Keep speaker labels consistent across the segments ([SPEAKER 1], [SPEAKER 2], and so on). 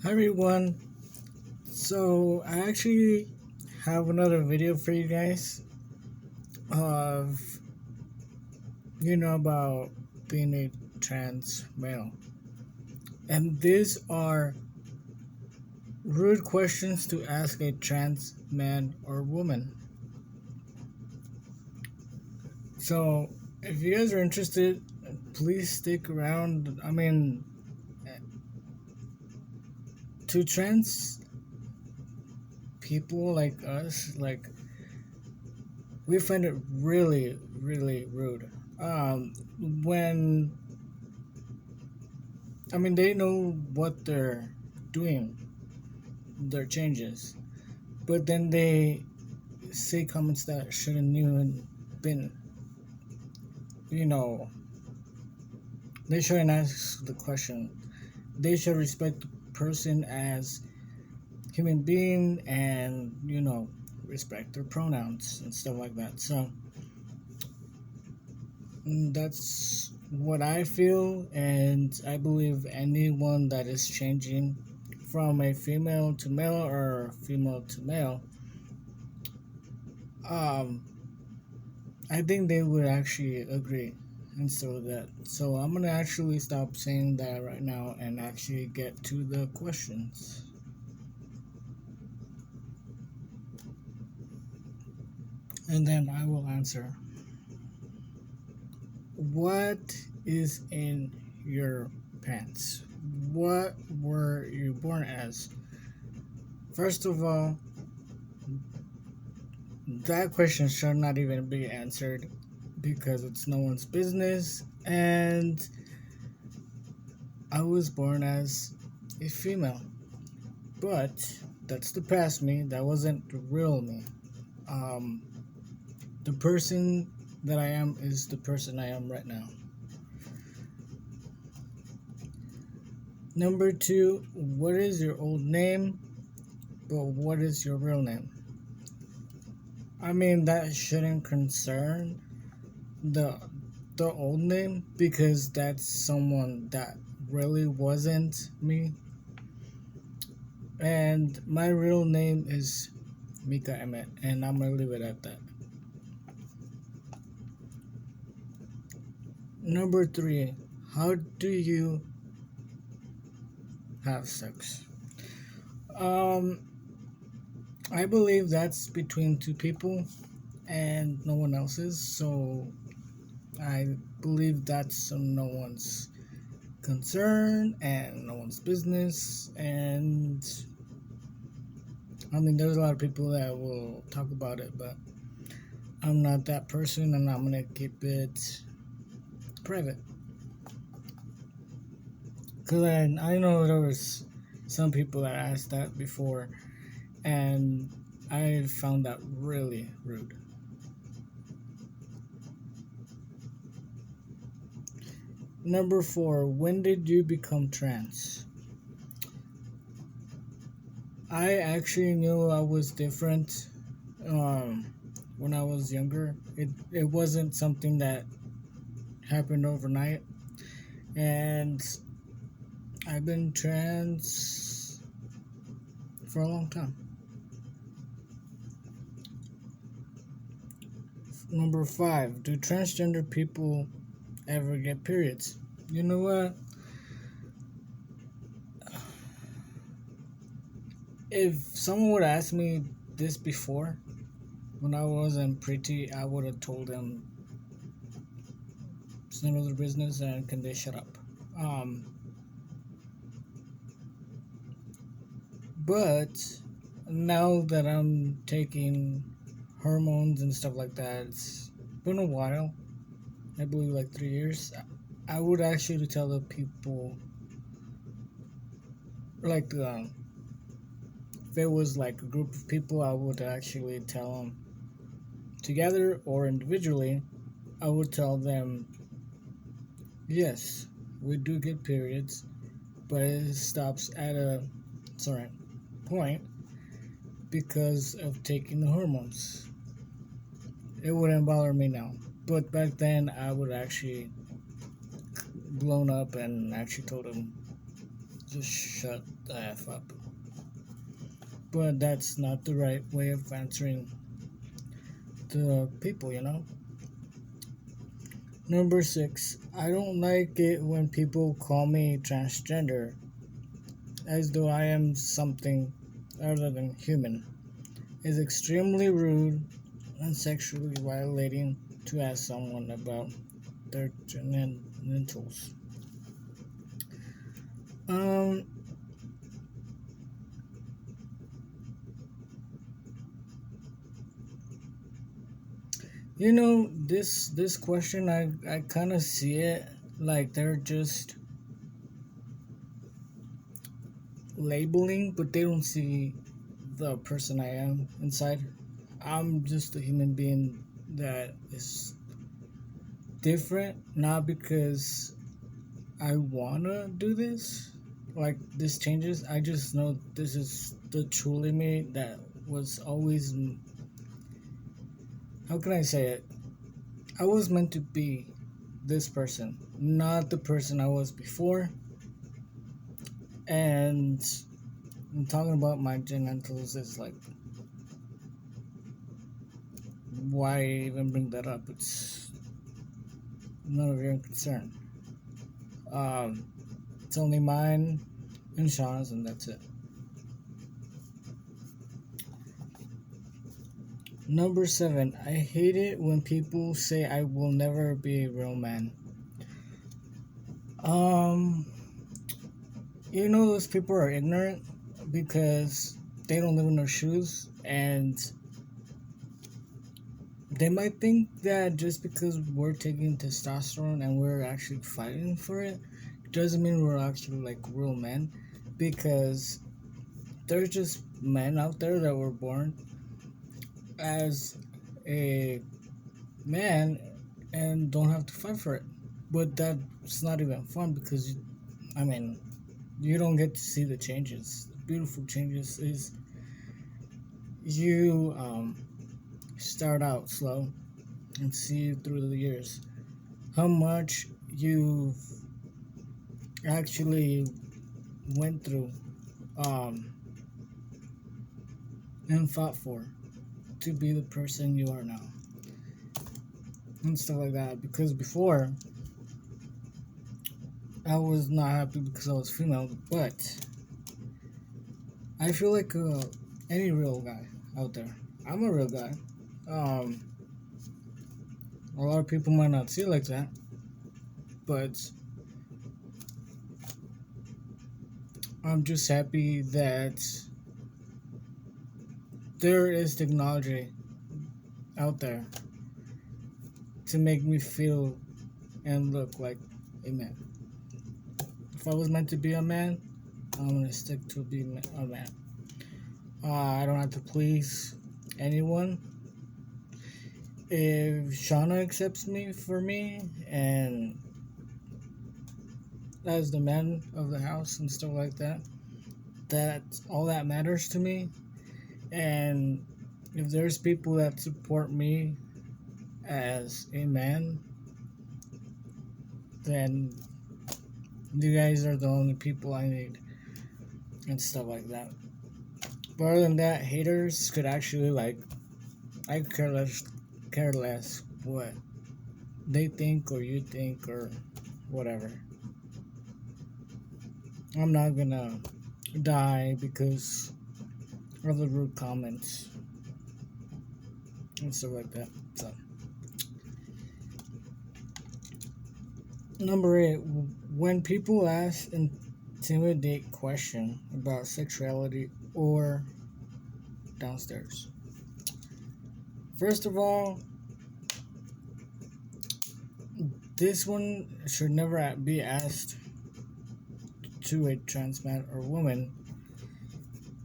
[SPEAKER 1] Hi everyone. So I actually have another video for you guys of about being a trans male. And these are rude questions to ask a trans man or woman. So if you guys are interested, please stick around. To trans people like us, we find it really, really rude. When they know what they're doing, their changes, but then they say comments that shouldn't even been, you know, they shouldn't ask the question. They should respect the person as human being and, respect their pronouns and stuff like that. So that's what I feel, and I believe anyone that is changing from a female to male or female to male, um, I think they would actually agree and stuff like that. So I'm gonna actually stop saying that right now and actually get to the questions. And then I will answer. What is in your pants? What were you born as? First of all, that question should not even be answered because it's no one's business. And I was born as a female, but that's the past me. That wasn't the real me. Um, the person that I am is the person I am right now. Number two, what is your old name? But what is your real name? That shouldn't concern the old name because that's someone that really wasn't me. And my real name is Micah Emmett, and I'm gonna leave it at that. Number three, how do you have sex? I believe that's between two people and no one else's, so I believe that's no one's concern and no one's business. And there's a lot of people that will talk about it, but I'm not that person, and I'm gonna keep it private. Cause I know there was some people that asked that before, and I found that really rude. Number four, when did you become trans? I actually knew I was different when I was younger. It wasn't something that happened overnight, and I've been trans for a long time. Number five, do transgender people ever get periods? You know what? If someone would ask me this before, when I wasn't pretty, I would have told them it's none of their business and can they shut up. But now that I'm taking hormones and stuff like that, it's been a while. I believe like 3 years. I would actually tell the people, like, if it was like a group of people, I would actually tell them together or individually. I would tell them, yes, we do get periods, but it stops at a certain point because of taking the hormones. It wouldn't bother me now, but back then I would actually blown up and actually told them just shut the F up. But that's not the right way of answering the people, you know? Number 6, I don't like it when people call me transgender as though I am something other than human. It's extremely rude and sexually violating to ask someone about their genitals. Um, this question, I kind of see it like they're just labeling, but they don't see the person I am inside. I'm just a human being that is different, not because I wanna do this, like this changes. I just know this is the truly me that was always. How can I say it? I was meant to be this person, not the person I was before. And I'm talking about my genitals is like, why even bring that up? It's none of your concern. Um, it's only mine and Shawna's, and that's it. Number 7, I hate it when people say I will never be a real man. Um, those people are ignorant because they don't live in their shoes, and they might think that just because we're taking testosterone and we're actually fighting for it doesn't mean we're actually like real men, because there's just men out there that were born as a man and don't have to fight for it. But that's not even fun because I mean, you don't get to see the changes. The beautiful changes is you start out slow and see through the years how much you've actually went through um, and fought for to be the person you are now and stuff like that. Because before I was not happy because I was female, but I feel like any real guy out there. I'm a real guy. Um, a lot of people might not see it like that, but I'm just happy that there is technology out there to make me feel and look like a man. If I was meant to be a man, I'm gonna stick to being a man. I don't have to please anyone. If Shauna accepts me for me and as the man of the house and stuff like that, that's all that matters to me. And if there's people that support me as a man, then you guys are the only people I need and stuff like that. But other than that, haters could actually like, I care less what they think or you think or whatever. I'm not gonna die because of the rude comments and stuff like that. So, number 8, when people ask intimidate question about sexuality or downstairs. First of all, this one should never be asked to a trans man or woman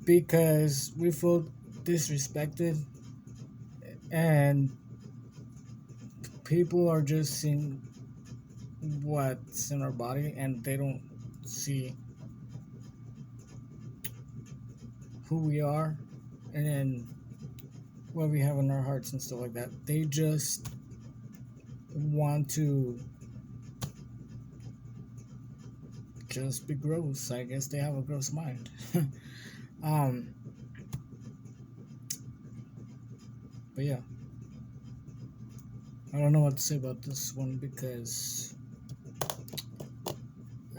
[SPEAKER 1] because we feel disrespected and people are just seeing what's in our body and they don't see who we are and what we have in our hearts and stuff like that. They just want to just be gross. I guess they have a gross mind. um, but yeah, I don't know what to say about this one because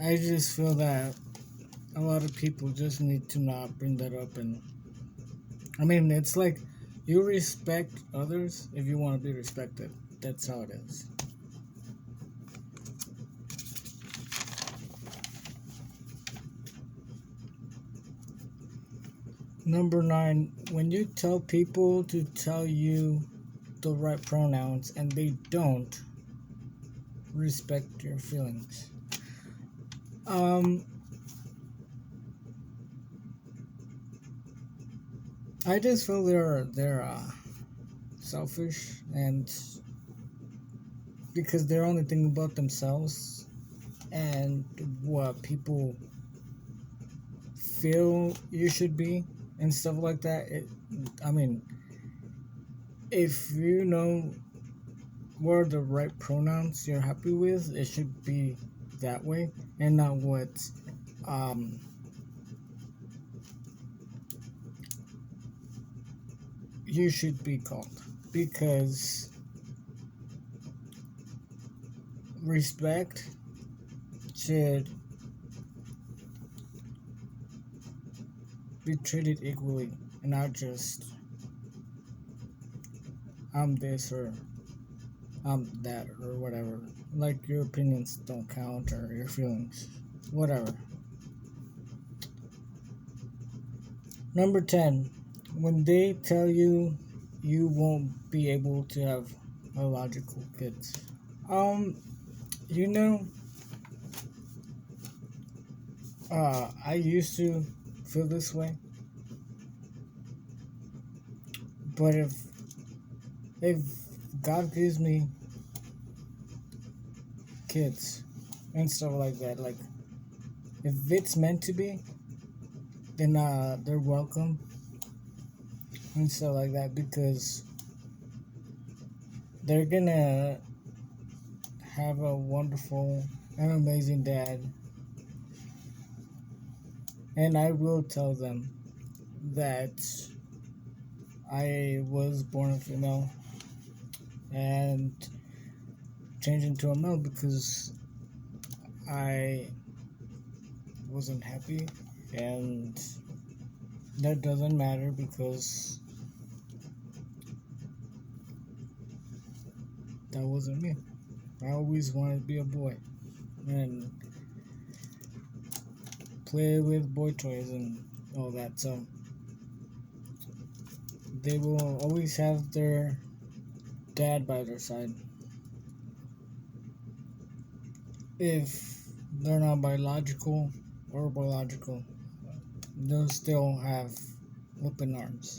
[SPEAKER 1] I just feel that a lot of people just need to not bring that up. And I mean, it's like you respect others if you want to be respected. That's how it is. Number 9, when you tell people to tell you the right pronouns and they don't respect your feelings. I just feel they're selfish, and because they're only thinking about themselves and what people feel you should be and stuff like that. I mean, if you know what are the right pronouns you're happy with, it should be that way and not what um, you should be called. Because respect should be treated equally and not just I'm this or I'm that or whatever. Like your opinions don't count or your feelings. Whatever. Number 10. When they tell you you won't be able to have biological kids. Um, you know, I used to feel this way. But if God gives me kids and stuff like that, like if it's meant to be, then they're welcome and stuff like that because they're gonna have a wonderful and amazing dad, and I will tell them that I was born a female and changed into a male because I wasn't happy, and that doesn't matter because that wasn't me. I always wanted to be a boy and play with boy toys and all that. So they will always have their dad by their side. If they're not biological or biological, they'll still have open arms.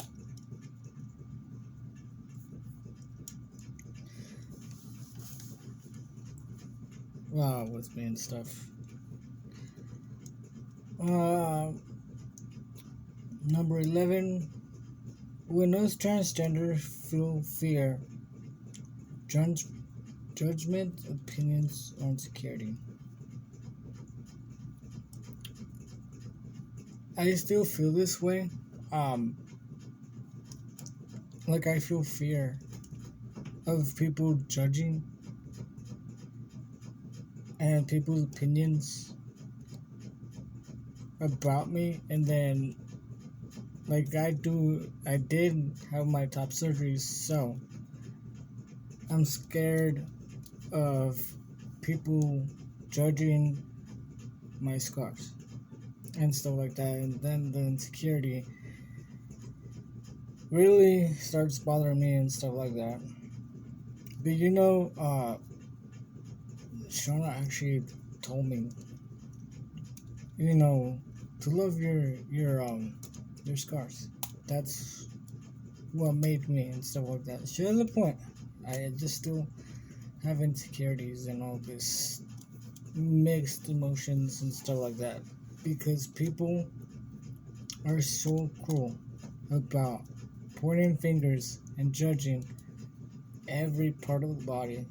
[SPEAKER 1] With me and stuff. Uh, Number 11. When those transgender feel fear, judgment, opinions, or insecurity. I still feel this way. Like I feel fear of people judging and people's opinions about me, and then like I did have my top surgery, so I'm scared of people judging my scars and stuff like that, and then the insecurity really starts bothering me and stuff like that. But Shawna actually told me, to love your scars. That's what made me and stuff like that. She has a point. I just still have insecurities and all this mixed emotions and stuff like that because people are so cruel about pointing fingers and judging every part of the body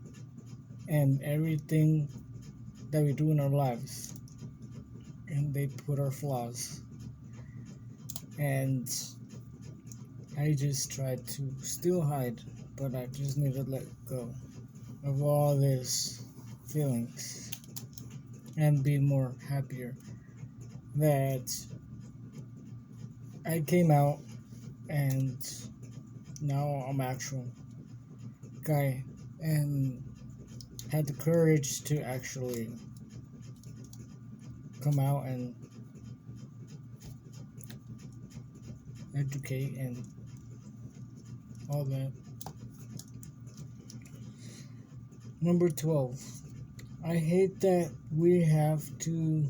[SPEAKER 1] and everything that we do in our lives. and they put our flaws. And I just tried to still hide, but I just need to let go of all these feelings and be more happier that I came out and now I'm actual guy and had the courage to actually come out and educate and all that. Number 12. I hate that we have to.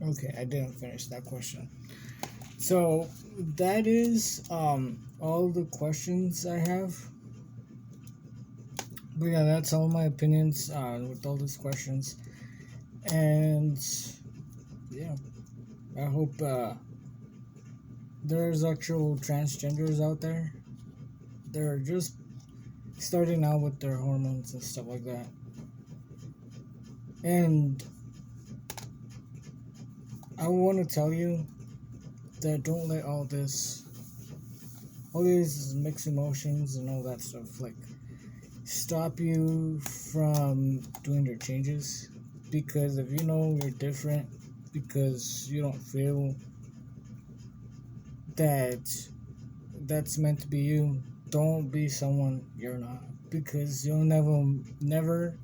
[SPEAKER 1] Okay, I didn't finish that question. So that is all the questions I have. But yeah, that's all my opinions with all these questions. And yeah, I hope there's actual transgenders out there. They're just starting out with their hormones and stuff like that. And I want to tell you that don't let all these mixed emotions and all that stuff like stop you from doing your changes. Because if you know you're different, because you don't feel that that's meant to be you, don't be someone you're not. Because you'll never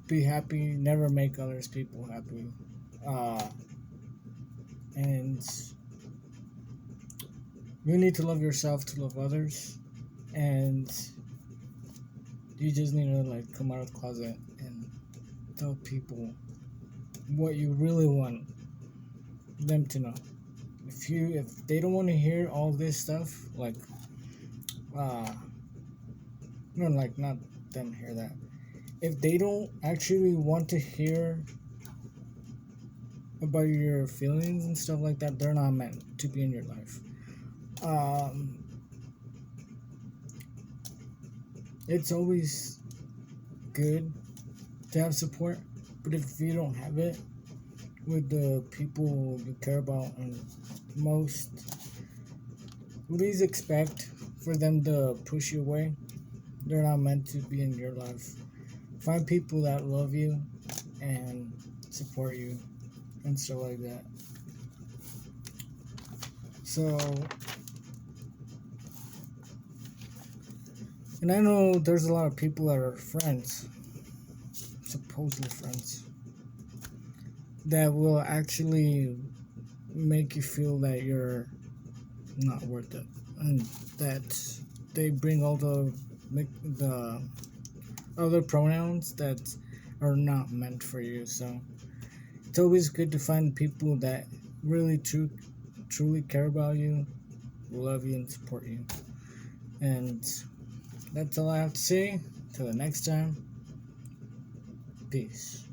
[SPEAKER 1] be happy, never make others people happy. And you need to love yourself to love others, and you just need to like come out of the closet and tell people what you really want them to know. If they don't want to hear all this stuff, like no, like not them hear that. If they don't actually want to hear about your feelings and stuff like that, they're not meant to be in your life. It's always good to have support, but if you don't have it with the people you care about and most, please expect for them to push you away. They're not meant to be in your life. Find people that love you and support you and stuff like that. So, and I know there's a lot of people that are friends, supposedly friends, that will actually make you feel that you're not worth it, and that they bring all the other pronouns that are not meant for you. So it's always good to find people that really truly care about you, love you, and support you. And that's all I have to say. Till the next time, peace.